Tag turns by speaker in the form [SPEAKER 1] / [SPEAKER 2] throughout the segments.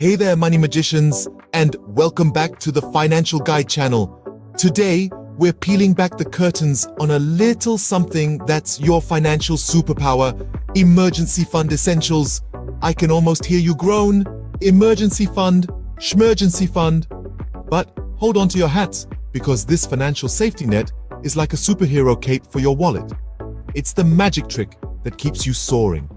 [SPEAKER 1] Hey there, money magicians, and welcome back to the Financial Guide channel. Today, we're peeling back the curtains on a little something that's your financial superpower, emergency fund essentials. I can almost hear you groan. Emergency fund, schmergency fund. But hold on to your hats, because this financial safety net is like a superhero cape for your wallet. It's the magic trick that keeps you soaring.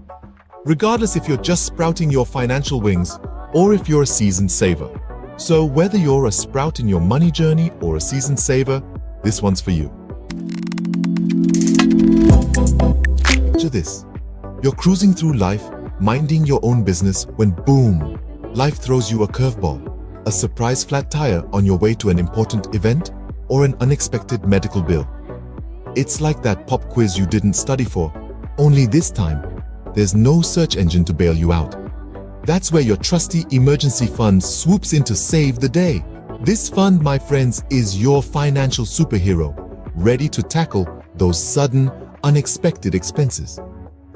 [SPEAKER 1] Regardless if you're just sprouting your financial wings or if you're a seasoned saver. So whether you're a sprout in your money journey or a seasoned saver, this one's for you. Picture this. You're cruising through life, minding your own business, when boom, life throws you a curveball, a surprise flat tire on your way to an important event, or an unexpected medical bill. It's like that pop quiz you didn't study for, only this time, there's no search engine to bail you out. That's where your trusty emergency fund swoops in to save the day. This fund, my friends, is your financial superhero, ready to tackle those sudden, unexpected expenses.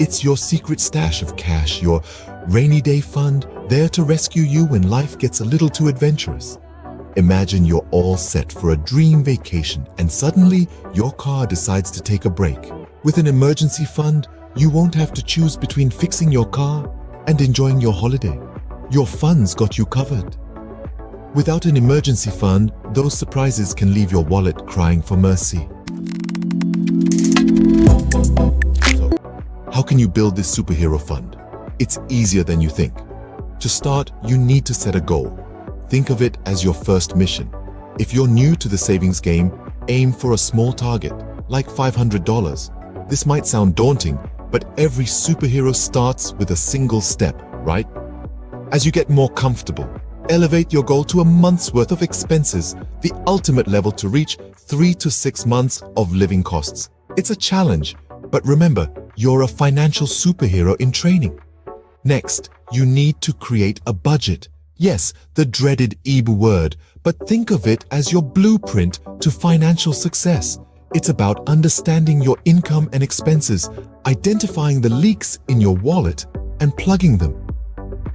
[SPEAKER 1] It's your secret stash of cash, your rainy day fund, there to rescue you when life gets a little too adventurous. Imagine you're all set for a dream vacation and suddenly your car decides to take a break. With an emergency fund, you won't have to choose between fixing your car and enjoying your holiday. Your fund's got you covered. Without an emergency fund, those surprises can leave your wallet crying for mercy. So, how can you build this superhero fund? It's easier than you think. To start, you need to set a goal. Think of it as your first mission. If you're new to the savings game, aim for a small target, like $500. This might sound daunting, but every superhero starts with a single step, right? As you get more comfortable, elevate your goal to a month's worth of expenses, the ultimate level to reach 3 to 6 months of living costs. It's a challenge, but remember, you're a financial superhero in training. Next, you need to create a budget. Yes, the dreaded EB word, but think of it as your blueprint to financial success. It's about understanding your income and expenses, identifying the leaks in your wallet, and plugging them.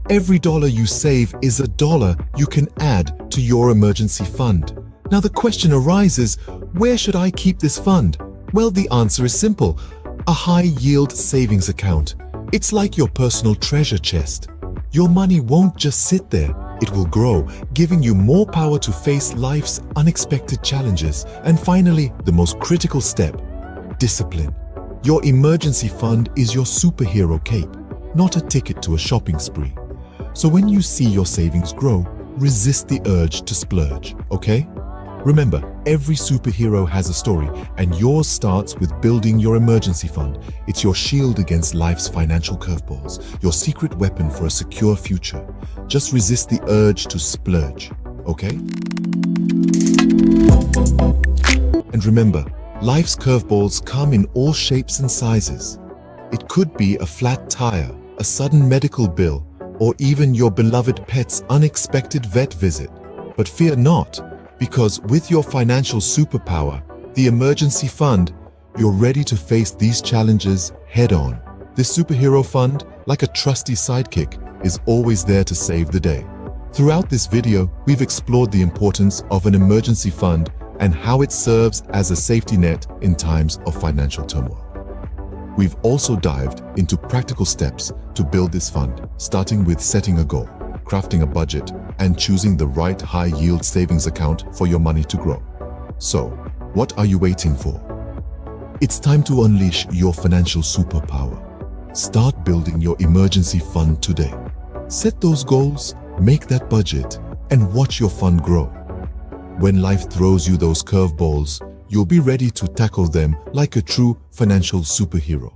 [SPEAKER 1] Every dollar you save is a dollar you can add to your emergency fund. Now the question arises, where should I keep this fund? Well, the answer is simple: a high-yield savings account. It's like your personal treasure chest. Your money won't just sit there. It will grow, giving you more power to face life's unexpected challenges. And finally, the most critical step: discipline. Your emergency fund is your superhero cape, not a ticket to a shopping spree. So when you see your savings grow, resist the urge to splurge, okay? Remember, every superhero has a story, and yours starts with building your emergency fund. It's your shield against life's financial curveballs, your secret weapon for a secure future. Just resist the urge to splurge, okay? And remember, life's curveballs come in all shapes and sizes. It could be a flat tire, a sudden medical bill, or even your beloved pet's unexpected vet visit. But fear not, because with your financial superpower, the emergency fund, you're ready to face these challenges head-on. This superhero fund, like a trusty sidekick, is always there to save the day. Throughout this video, we've explored the importance of an emergency fund and how it serves as a safety net in times of financial turmoil. We've also dived into practical steps to build this fund, starting with setting a goal, crafting a budget, and choosing the right high-yield savings account for your money to grow. So, what are you waiting for? It's time to unleash your financial superpower. Start building your emergency fund today. Set those goals, make that budget, and watch your fund grow. When life throws you those curveballs, you'll be ready to tackle them like a true financial superhero.